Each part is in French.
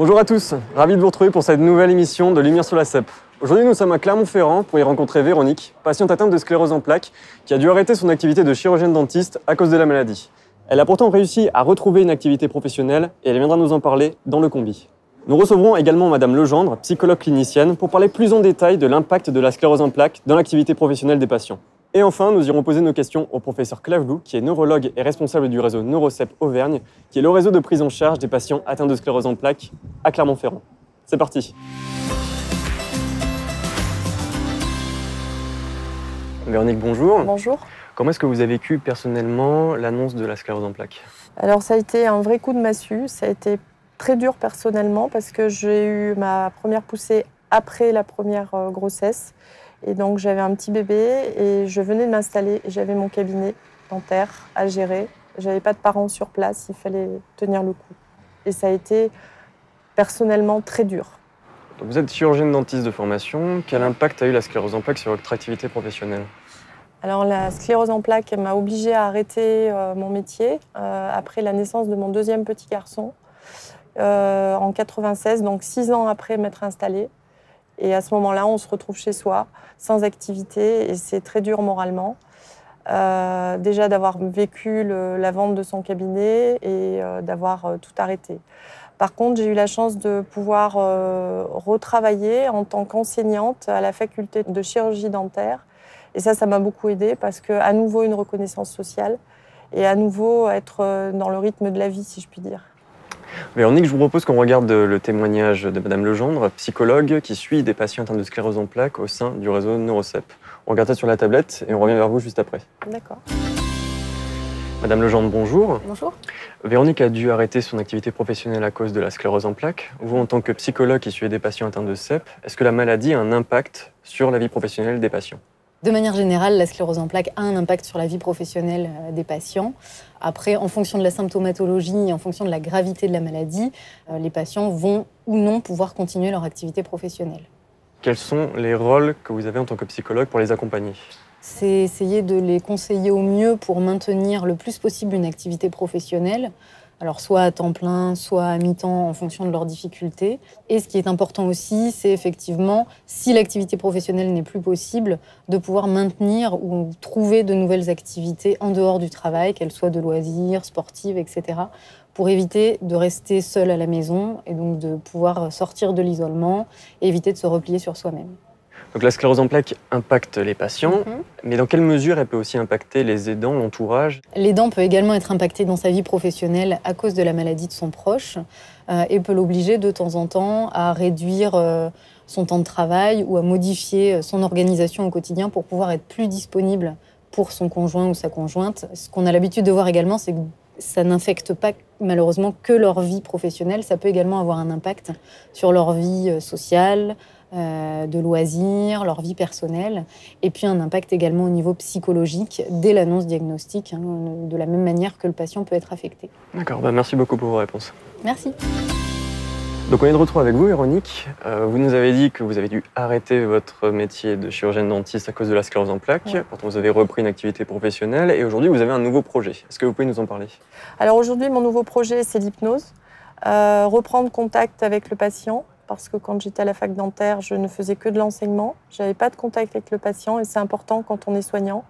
Bonjour à tous, ravi de vous retrouver pour cette nouvelle émission de Lumière sur la CEP. Aujourd'hui, nous sommes à Clermont-Ferrand pour y rencontrer Véronique, patiente atteinte de sclérose en plaques, qui a dû arrêter son activité de chirurgienne dentiste à cause de la maladie. Elle a pourtant réussi à retrouver une activité professionnelle et elle viendra nous en parler dans le combi. Nous recevrons également Madame Legendre, psychologue clinicienne, pour parler plus en détail de l'impact de la sclérose en plaques dans l'activité professionnelle des patients. Et enfin, nous irons poser nos questions au professeur Clavelou, qui est neurologue et responsable du réseau NeuroCep Auvergne, qui est le réseau de prise en charge des patients atteints de sclérose en plaques à Clermont-Ferrand. C'est parti. Véronique, bonjour. Bonjour. Comment est-ce que vous avez vécu personnellement l'annonce de la sclérose en plaques? Alors ça a été un vrai coup de massue, ça a été très dur personnellement parce que j'ai eu ma première poussée après la première grossesse. Et donc j'avais un petit bébé et je venais de m'installer et j'avais mon cabinet dentaire à gérer. J'avais pas de parents sur place, il fallait tenir le coup. Et ça a été personnellement très dur. Donc vous êtes chirurgienne dentiste de formation. Quel impact a eu la sclérose en plaques sur votre activité professionnelle? Alors la sclérose en plaques m'a obligée à arrêter mon métier après la naissance de mon deuxième petit garçon en 96, donc 6 ans après m'être installée. Et à ce moment-là, on se retrouve chez soi, sans activité, et c'est très dur moralement. Déjà d'avoir vécu la vente de son cabinet et d'avoir tout arrêté. Par contre, j'ai eu la chance de pouvoir retravailler en tant qu'enseignante à la faculté de chirurgie dentaire. Et ça m'a beaucoup aidée parce qu'à nouveau une reconnaissance sociale et à nouveau être dans le rythme de la vie, si je puis dire. Véronique, je vous propose qu'on regarde le témoignage de Madame Legendre, psychologue qui suit des patients atteints de sclérose en plaques au sein du réseau NeuroCep. On regarde ça sur la tablette et on revient vers vous juste après. D'accord. Madame Legendre, bonjour. Bonjour. Véronique a dû arrêter son activité professionnelle à cause de la sclérose en plaques. Vous, en tant que psychologue qui suivez des patients atteints de CEP, est-ce que la maladie a un impact sur la vie professionnelle des patients? De manière générale, la sclérose en plaques a un impact sur la vie professionnelle des patients. Après, en fonction de la symptomatologie et en fonction de la gravité de la maladie, les patients vont ou non pouvoir continuer leur activité professionnelle. Quels sont les rôles que vous avez en tant que psychologue pour les accompagner? C'est essayer de les conseiller au mieux pour maintenir le plus possible une activité professionnelle. Alors soit à temps plein, soit à mi-temps en fonction de leurs difficultés. Et ce qui est important aussi, c'est effectivement, si l'activité professionnelle n'est plus possible, de pouvoir maintenir ou trouver de nouvelles activités en dehors du travail, qu'elles soient de loisirs, sportives, etc., pour éviter de rester seul à la maison et donc de pouvoir sortir de l'isolement et éviter de se replier sur soi-même. Donc la sclérose en plaques impacte les patients, mais dans quelle mesure elle peut aussi impacter les aidants, l'entourage? L'aidant peut également être impacté dans sa vie professionnelle à cause de la maladie de son proche et peut l'obliger de temps en temps à réduire son temps de travail ou à modifier son organisation au quotidien pour pouvoir être plus disponible pour son conjoint ou sa conjointe. Ce qu'on a l'habitude de voir également, c'est que ça n'infecte pas malheureusement que leur vie professionnelle, ça peut également avoir un impact sur leur vie sociale, de loisirs, leur vie personnelle, et puis un impact également au niveau psychologique dès l'annonce diagnostique, de la même manière que le patient peut être affecté. D'accord, merci beaucoup pour vos réponses. Merci. Donc on est de retour avec vous, Véronique. Vous nous avez dit que vous avez dû arrêter votre métier de chirurgienne dentiste à cause de la sclérose en plaques. Ouais. Pourtant, vous avez repris une activité professionnelle et aujourd'hui, vous avez un nouveau projet. Est-ce que vous pouvez nous en parler? Alors aujourd'hui, mon nouveau projet, c'est l'hypnose. Reprendre contact avec le patient. Parce que quand j'étais à la fac dentaire, je ne faisais que de l'enseignement. Je n'avais pas de contact avec le patient et c'est important quand on est soignant.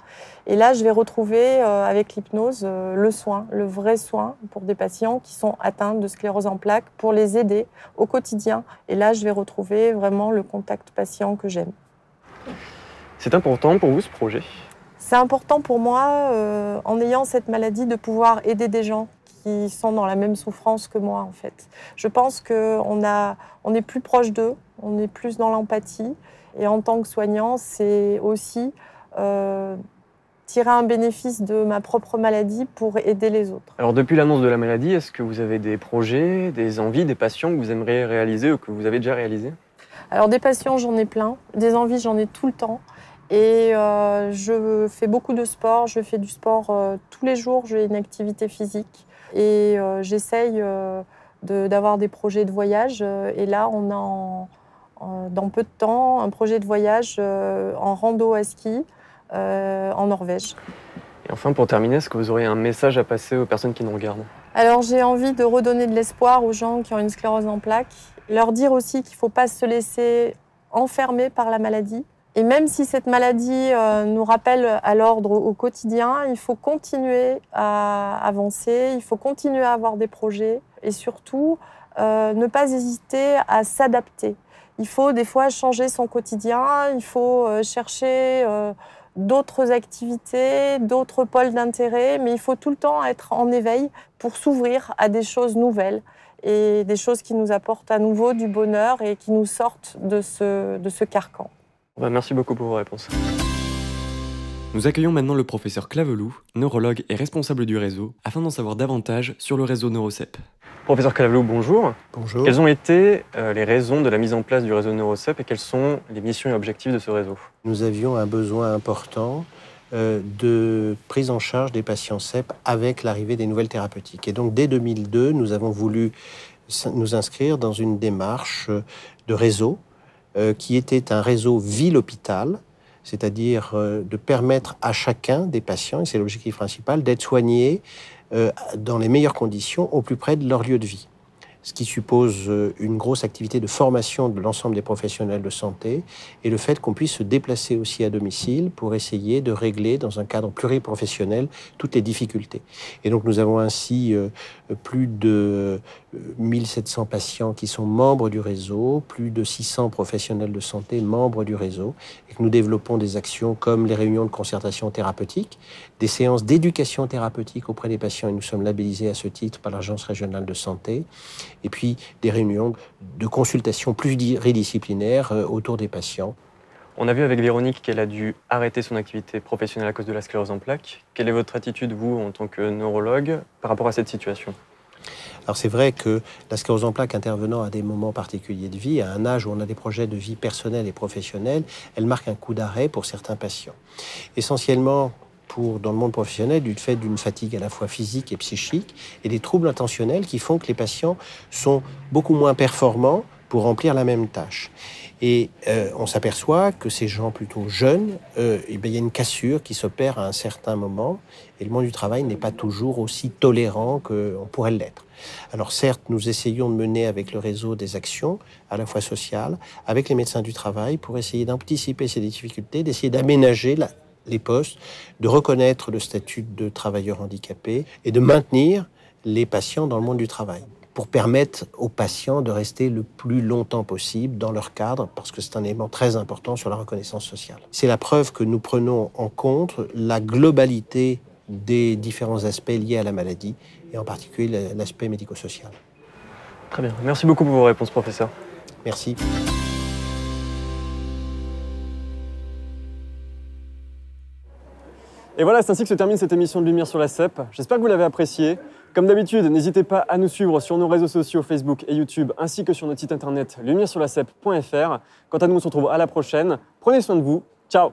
Et là, je vais retrouver avec l'hypnose le soin, le vrai soin pour des patients qui sont atteints de sclérose en plaques pour les aider au quotidien. Et là, je vais retrouver vraiment le contact patient que j'aime. C'est important pour vous ce projet? C'est important pour moi, en ayant cette maladie, de pouvoir aider des gens qui sont dans la même souffrance que moi, en fait. Je pense qu'on est plus proche d'eux, on est plus dans l'empathie. Et en tant que soignant, c'est aussi tirer un bénéfice de ma propre maladie pour aider les autres. Alors, depuis l'annonce de la maladie, est-ce que vous avez des projets, des envies, des passions que vous aimeriez réaliser ou que vous avez déjà réalisées? Alors, des passions, j'en ai plein. Des envies, j'en ai tout le temps. Et je fais beaucoup de sport. Je fais du sport tous les jours. J'ai une activité physique. Et j'essaye d'avoir des projets de voyage. Et là, on a dans peu de temps un projet de voyage en rando à ski en Norvège. Et enfin, pour terminer, est-ce que vous auriez un message à passer aux personnes qui nous regardent? Alors j'ai envie de redonner de l'espoir aux gens qui ont une sclérose en plaques, leur dire aussi qu'il ne faut pas se laisser enfermer par la maladie. Et même si cette maladie nous rappelle à l'ordre au quotidien, il faut continuer à avancer, il faut continuer à avoir des projets et surtout ne pas hésiter à s'adapter. Il faut des fois changer son quotidien, il faut chercher d'autres activités, d'autres pôles d'intérêt, mais il faut tout le temps être en éveil pour s'ouvrir à des choses nouvelles et des choses qui nous apportent à nouveau du bonheur et qui nous sortent de ce carcan. Merci beaucoup pour vos réponses. Nous accueillons maintenant le professeur Claveloux, neurologue et responsable du réseau, afin d'en savoir davantage sur le réseau NeuroCep. Professeur Claveloux, bonjour. Bonjour. Quelles ont été les raisons de la mise en place du réseau NeuroCep et quelles sont les missions et objectifs de ce réseau? Nous avions un besoin important de prise en charge des patients CEP avec l'arrivée des nouvelles thérapeutiques. Et donc, dès 2002, nous avons voulu nous inscrire dans une démarche de réseau qui était un réseau ville-hôpital, c'est-à-dire de permettre à chacun des patients, et c'est l'objectif principal, d'être soignés dans les meilleures conditions au plus près de leur lieu de vie. Ce qui suppose une grosse activité de formation de l'ensemble des professionnels de santé et le fait qu'on puisse se déplacer aussi à domicile pour essayer de régler dans un cadre pluriprofessionnel toutes les difficultés. Et donc nous avons ainsi plus de 1700 patients qui sont membres du réseau, plus de 600 professionnels de santé membres du réseau, et que nous développons des actions comme les réunions de concertation thérapeutique, des séances d'éducation thérapeutique auprès des patients, et nous sommes labellisés à ce titre par l'Agence régionale de santé, et puis des réunions de consultation pluridisciplinaires autour des patients. On a vu avec Véronique qu'elle a dû arrêter son activité professionnelle à cause de la sclérose en plaques. Quelle est votre attitude, vous, en tant que neurologue, par rapport à cette situation? Alors c'est vrai que la sclérose en plaques intervenant à des moments particuliers de vie, à un âge où on a des projets de vie personnels et professionnels, elle marque un coup d'arrêt pour certains patients. Essentiellement, dans le monde professionnel, du fait d'une fatigue à la fois physique et psychique, et des troubles intentionnels qui font que les patients sont beaucoup moins performants pour remplir la même tâche. Et on s'aperçoit que ces gens plutôt jeunes, il y a une cassure qui s'opère à un certain moment, et le monde du travail n'est pas toujours aussi tolérant qu'on pourrait l'être. Alors certes, nous essayons de mener avec le réseau des actions, à la fois sociales, avec les médecins du travail, pour essayer d'anticiper ces difficultés, d'essayer d'aménager les postes, de reconnaître le statut de travailleur handicapé et de maintenir les patients dans le monde du travail pour permettre aux patients de rester le plus longtemps possible dans leur cadre, parce que c'est un élément très important sur la reconnaissance sociale. C'est la preuve que nous prenons en compte la globalité des différents aspects liés à la maladie, et en particulier l'aspect médico-social. Très bien. Merci beaucoup pour vos réponses, professeur. Merci. Et voilà, c'est ainsi que se termine cette émission de Lumière sur la CEP. J'espère que vous l'avez appréciée. Comme d'habitude, n'hésitez pas à nous suivre sur nos réseaux sociaux Facebook et YouTube, ainsi que sur notre site internet lumieresurlacep.fr. Quant à nous, on se retrouve à la prochaine. Prenez soin de vous. Ciao!